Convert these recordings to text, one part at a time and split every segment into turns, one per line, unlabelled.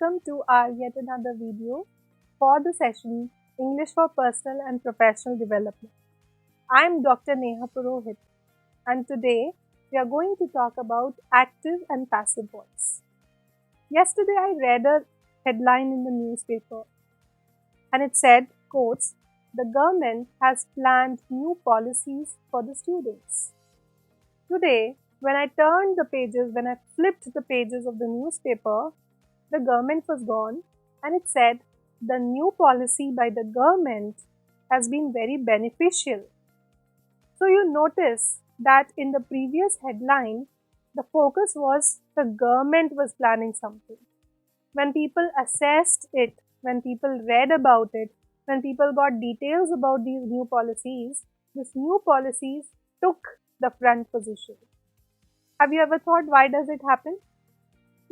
welcome to our yet another video for the session English for Personal and Professional Development. I am Dr. Neha Purohit, and today we are going to talk about active and passive voice. Yesterday I read a headline in the newspaper and it said, quotes, "The government has planned new policies for the students." Today, when I flipped the pages of the newspaper, the government was gone and it said the new policy by the government has been very beneficial. So you notice that in the previous headline, the focus was the government was planning something. When people assessed it, when people read about it, when people got details about these new policies took the front position. Have you ever thought why does it happen?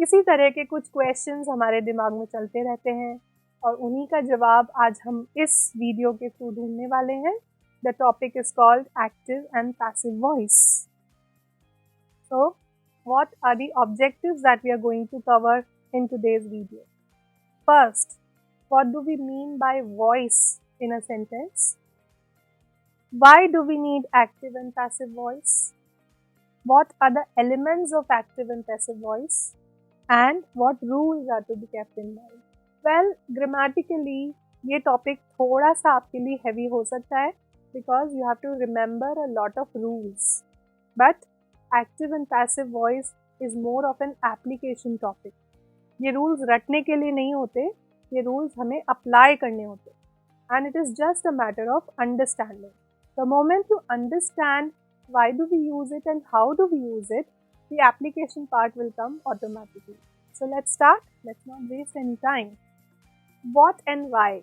इसी तरह के कुछ questions हमारे दिमाग में चलते रहते हैं और उन्हीं का जवाब आज हम इस वीडियो के थ्रू ढूंढने वाले हैं. The topic is called active and passive voice. So what are the objectives that we are going to cover in today's video? First, what do we mean by voice in a sentence? Why do we need active and passive voice? What are the elements of active and passive voice? And what rules are to be kept in mind? Well, grammatically, ये topic थोड़ा सा आपके लिए heavy हो सकता है because you have to remember a lot of rules. But active and passive voice is more of an application topic. ये rules रटने के लिए नहीं होते, ये rules हमें apply करने होते. And it is just a matter of understanding. The moment you understand why do we use it and how do we use it, the application part will come automatically. So let's start. Let's not waste any time. What and why?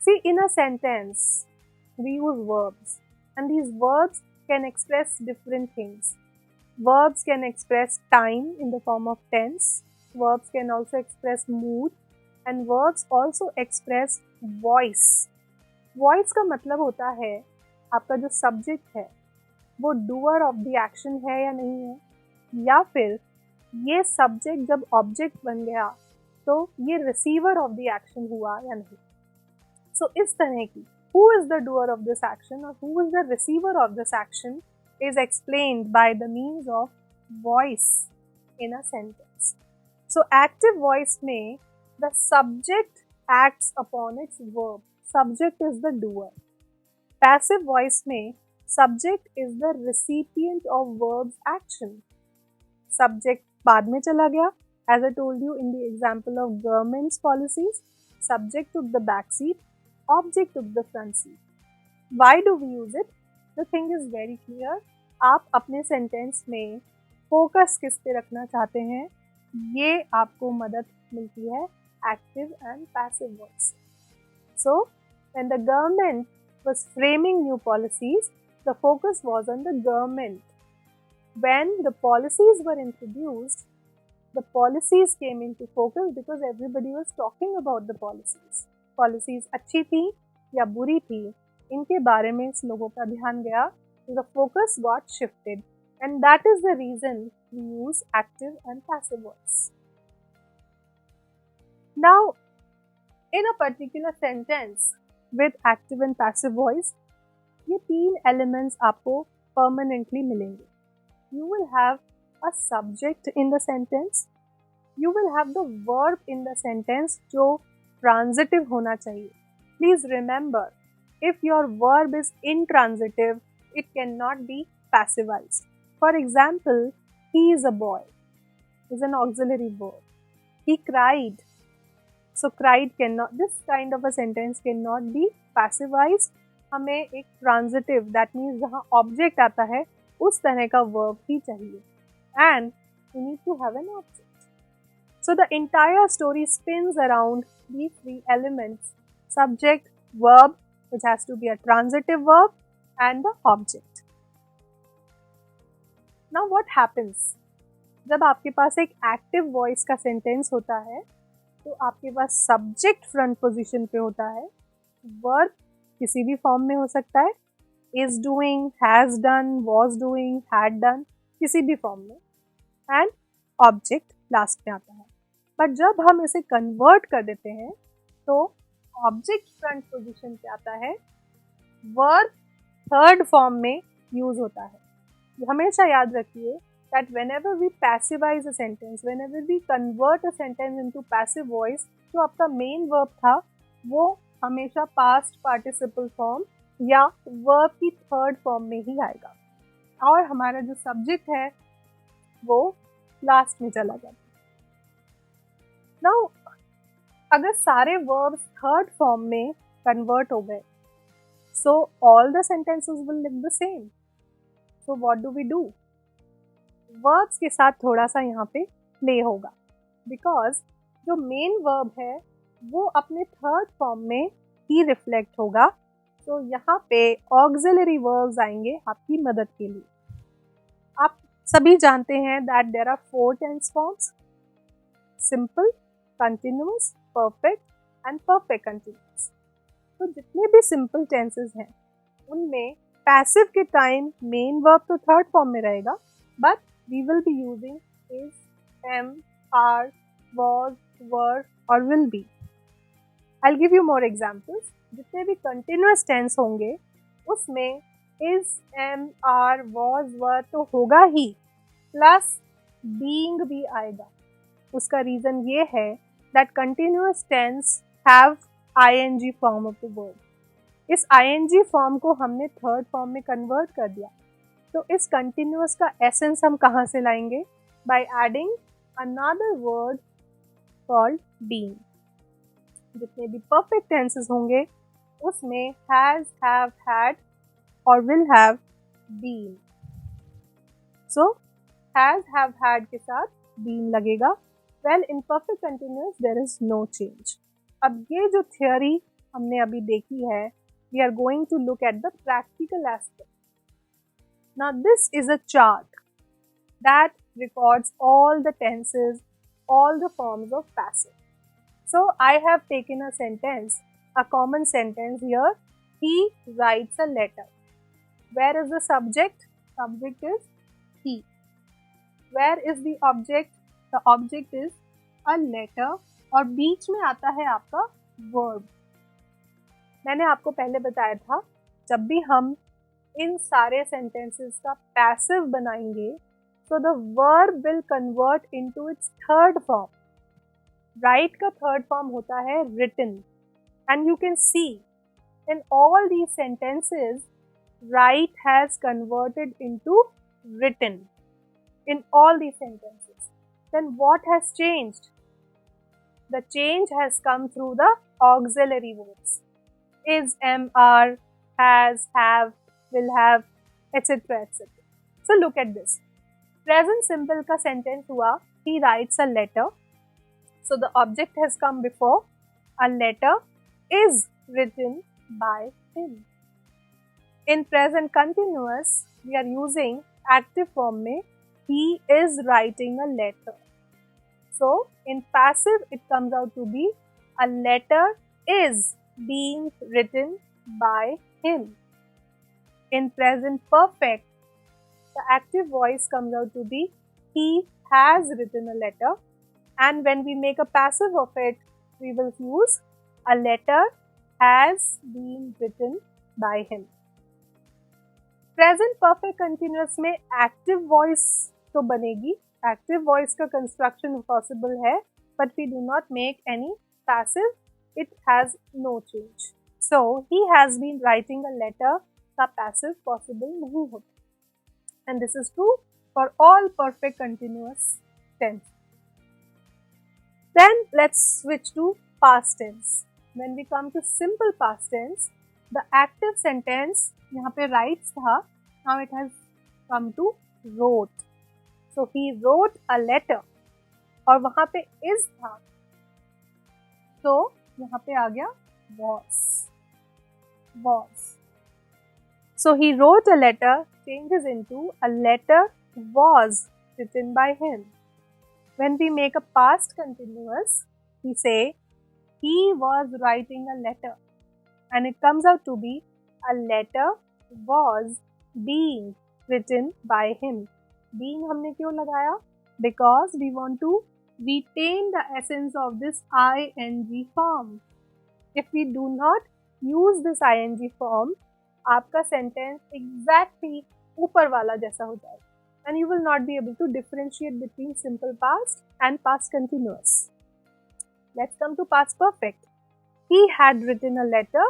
See, in a sentence, we use verbs. And these verbs can express different things. Verbs can express time in the form of tense. Verbs can also express mood. And verbs also express voice. Voice का मतलब होता है आपका जो subject है वो doer of the action है या नहीं है, या फिर ये subject जब object बन गया तो ये receiver of the action हुआ या नहीं. So इस तरह की who is the doer of this action or who is the receiver of this action is explained by the means of voice in a sentence. So active voice में the subject acts upon its verb. Subject is the doer. Passive voice में subject is the recipient of verb's action. Subject बाद में चला गया. As I told you in the example of government's policies, subject took the back seat, object took the front seat. Why do we use it? The thing is very clear. आप अपने sentence में focus किस पे रखना चाहते हैं, ये आपको मदद मिलती है active and passive voice. So, when the government was framing new policies, the focus was on the government. When the policies were introduced, the policies came into focus because everybody was talking about the policies. Policies अच्छी थी या बुरी थी, इनके बारे में लोगों का ध्यान गया, so the focus got shifted, and that is the reason we use active and passive voice. Now, in a particular sentence with active and passive voice, ये तीन elements आपको permanently मिलेंगे. You will have a subject in the sentence. You will have the verb in the sentence जो transitive होना चाहिए. Please remember, if your verb is intransitive, it cannot be passivized. For example, he is a boy is an auxiliary verb. He cried. So cried cannot, this kind of a sentence cannot be passivized. हमें एक transitive, that means जहाँ object आता है उस तरह का verb ही चाहिए. And we need to have an object. So the entire story spins around these three elements: subject, verb, which has to be a transitive verb, and the object. Now what happens? जब आपके पास एक active voice का sentence होता है तो आपके पास subject front position पे होता है, वर्ब किसी भी फॉर्म में हो सकता है, is doing, has done, was doing, had done, किसी भी फॉर्म में, एंड ऑब्जेक्ट लास्ट में आता है. बट जब हम इसे कन्वर्ट कर देते हैं तो ऑब्जेक्ट फ्रंट पोजीशन पे आता है, वर्ब थर्ड फॉर्म में यूज होता है। हमेशा याद रखिए that whenever we passivize a sentence, whenever we convert a sentence into passive voice, जो आपका मेन वर्ब था वो हमेशा पास्ट पार्टिसिपल फॉर्म या वर्ब की थर्ड फॉर्म में ही आएगा, और हमारा जो सब्जेक्ट है वो लास्ट में चला जाता है। नाउ अगर सारे वर्ब्स थर्ड फॉर्म में कन्वर्ट हो गए, so all the sentences will look the same. So what do we do? Verbs के साथ थोड़ा सा यहाँ पे प्ले होगा, बिकॉज जो मेन वर्ब है वो अपने थर्ड फॉर्म में ही रिफ्लेक्ट होगा। तो यहाँ पे ऑक्सिलरी वर्ब्स आएंगे आपकी मदद के लिए। आप सभी जानते हैं that there are 4 tense forms: simple, continuous, perfect and perfect continuous. तो जितने भी सिंपल टेंसेस हैं उनमें पैसिव के टाइम मेन वर्ब तो थर्ड फॉर्म में रहेगा, but we will be using is, am, are, was, were और will be. I will give you more examples. जितने भी कंटिन्यूअस टेंस होंगे उसमें is, am, are, was, were तो होगा ही, प्लस बीइंग भी आएगा। उसका रीजन ये है that continuous tense have ing form of the word. इस ing फॉर्म को हमने थर्ड फॉर्म में कन्वर्ट कर दिया, तो इस कंटिन्यूअस का एसेंस हम कहाँ से लाएंगे? By adding another word called being. जितने भी परफेक्ट टेंसेस होंगे उसमें हैज, हैव, हैड और will have been. So has, have, had के साथ बीन लगेगा। Well in perfect continuous there is no change. अब ये जो थियोरी हमने अभी देखी है, we are going to look at the practical aspect. Now this is a chart that records all the tenses, all the forms of passive. So I have taken a sentence, a common sentence here. He writes a letter. Where is the subject? Subject is he. Where is the object? The object is a letter. और बीच में आता है आपका verb. मैंने आपको पहले बताया था जब भी हम इन सारे सेंटेंसेस का पैसिव बनाएंगे तो the verb will convert into its third form. Write का थर्ड फॉर्म होता है written, and you can see in all these sentences write has converted into written in all these sentences. Then what has changed? The change has come through the auxiliary verbs. Is, am, are, has, have, will have, etc. etc. So look at this. Present simple का sentence हुआ, he writes a letter. So the object has come before. A letter is written by him. In present continuous, we are using active form में he is writing a letter. So in passive it comes out to be a letter is being written by him. In present perfect, the active voice comes out to be he has written a letter, and when we make a passive of it, we will use a letter has been written by him. Present perfect continuous में active voice तो बनेगी, active voice का construction possible है, but we do not make any passive, it has no change. So he has been writing a letter का passive possible नहीं होता, and this is true for all perfect continuous tense. Then let's switch to past tense. When we come to simple past tense, the active sentence यहाँ पे writes था, now it has come to wrote. So he wrote a letter, और वहाँ पे is था, तो यहाँ पे आ गया was. So he wrote a letter changes into a letter was written by him. When we make a past continuous, we say he was writing a letter, and it comes out to be a letter was being written by him. Being हमने क्यों लगाया? Because we want to retain the essence of this ing form. If we do not use this ing form, आपका sentence exactly ऊपर वाला जैसा हो जाएगा, and you will not be able to differentiate between simple past and past continuous. Let's come to past perfect. He had written a letter,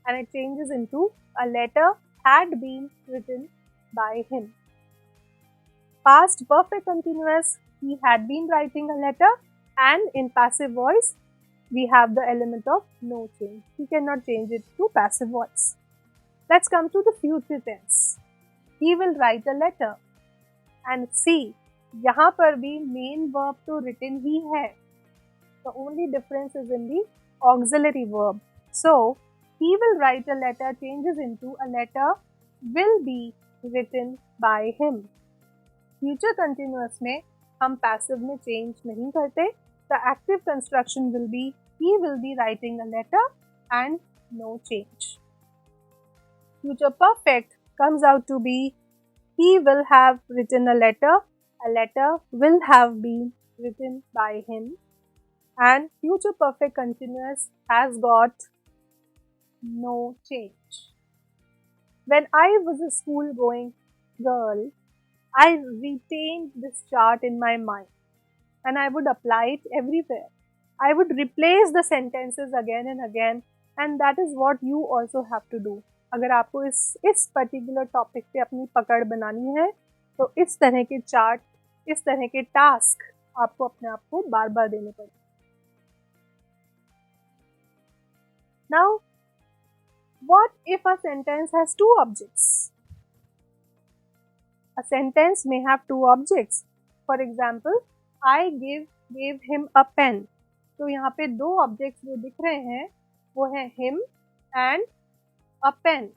and it changes into a letter had been written by him. Past perfect continuous, he had been writing a letter, and in passive voice, we have the element of no change. We cannot change it to passive voice. Let's come to the future tense. He will write a letter. And see, यहाँ पर भी main verb तो written ही है. The only difference is in the auxiliary verb. So, he will write a letter changes into a letter will be written by him. Future continuous में हम passive में change नहीं करते. The active construction will be he will be writing a letter and no change. Future perfect comes out to be he will have written a letter will have been written by him, and future perfect continuous has got no change. When I was a school going girl, I retained this chart in my mind and I would apply it everywhere. I would replace the sentences again and again, and that is what you also have to do. अगर आपको इस particular topic पे अपनी पकड़ बनानी है तो इस तरह के चार्ट, इस तरह के टास्क आपको अपने आप को बार बार देने पड़ेंगे. Now, what if a sentence has two objects? A sentence may have two objects. For example, I gave him a pen. तो यहाँ पे दो objects जो दिख रहे हैं वो है him and a pen.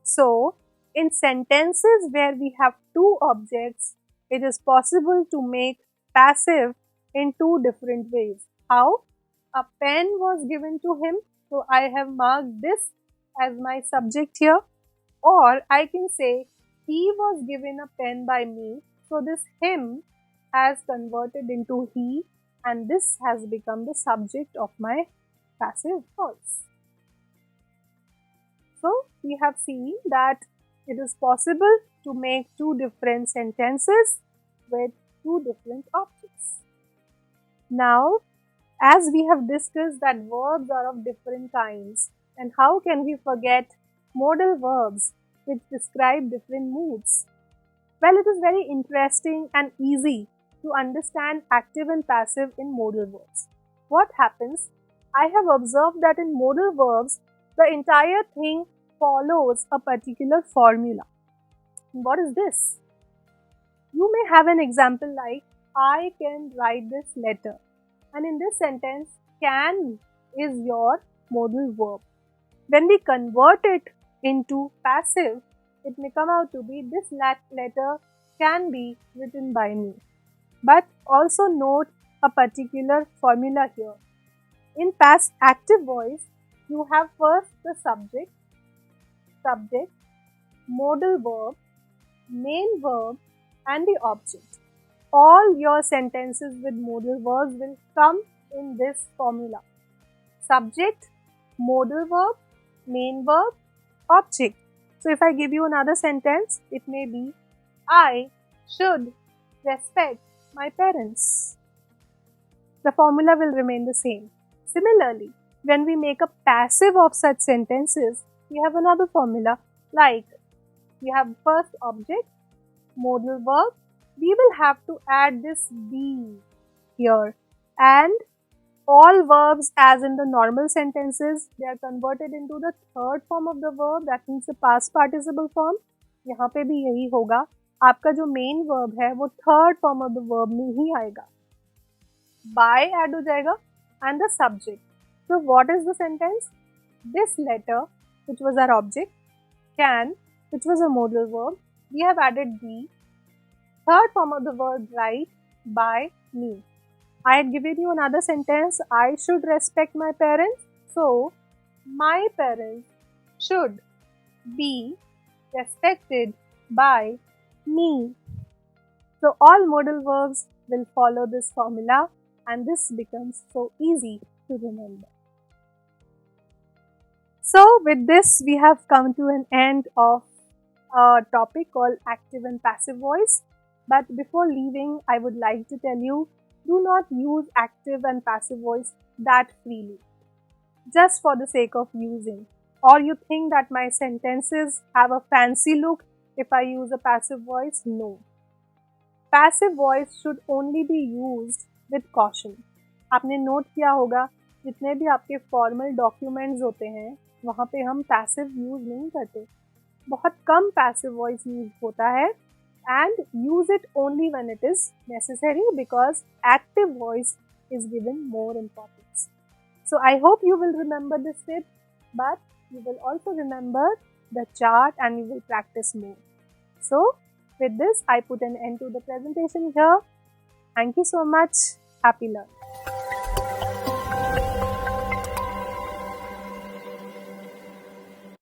So, in sentences where we have two objects, it is possible to make passive in two different ways. How? A pen was given to him, so I have marked this as my subject here. Or I can say, he was given a pen by me, so this him has converted into he, and this has become the subject of my passive voice. So, we have seen that it is possible to make two different sentences with two different objects. Now, as we have discussed that verbs are of different kinds, and how can we forget modal verbs which describe different moods? Well, it is very interesting and easy to understand active and passive in modal verbs. What happens? I have observed that in modal verbs, the entire thing follows a particular formula. What is this? You may have an example like, I can write this letter. And in this sentence, can is your modal verb. When we convert it into passive, it may come out to be this letter can be written by me. But also note a particular formula here. In past active voice, you have first the subject, modal verb, main verb and the object. All your sentences with modal verbs will come in this formula. Subject, modal verb, main verb, object. So if I give you another sentence, it may be, I should respect my parents. The formula will remain the same. Similarly, when we make a passive of such sentences, we have another formula like we have first object, modal verb, we will have to add this be here, and all verbs as in the normal sentences, they are converted into the third form of the verb, that means the past participle form. यहाँ पे भी यही होगा, आपका जो main verb है वो third form of the verb में ही आएगा. By add हो जाएगा and the subject. So what is the sentence? This letter, which was our object, can, which was a modal verb, we have added be. Third form of the verb write by me. I had given you another sentence, I should respect my parents. So, my parents should be respected by me. So, all modal verbs will follow this formula and this becomes so easy to remember. So with this, we have come to an end of a topic called active and passive voice. But before leaving, I would like to tell you, do not use active and passive voice that freely, just for the sake of using. Or you think that my sentences have a fancy look if I use a passive voice? No. Passive voice should only be used with caution. आपने note किया होगा, जितने भी आपके formal documents होते हैं, वहाँ पे हम पैसिव यूज़ नहीं करते. बहुत कम पैसिव वॉइस यूज होता है, and use it only when it is necessary, because active voice is given more importance. So I hope you will remember this tip, but you will also remember the chart and you will practice more. So with this, I put an end to the presentation here. Thank you so much. Happy learning.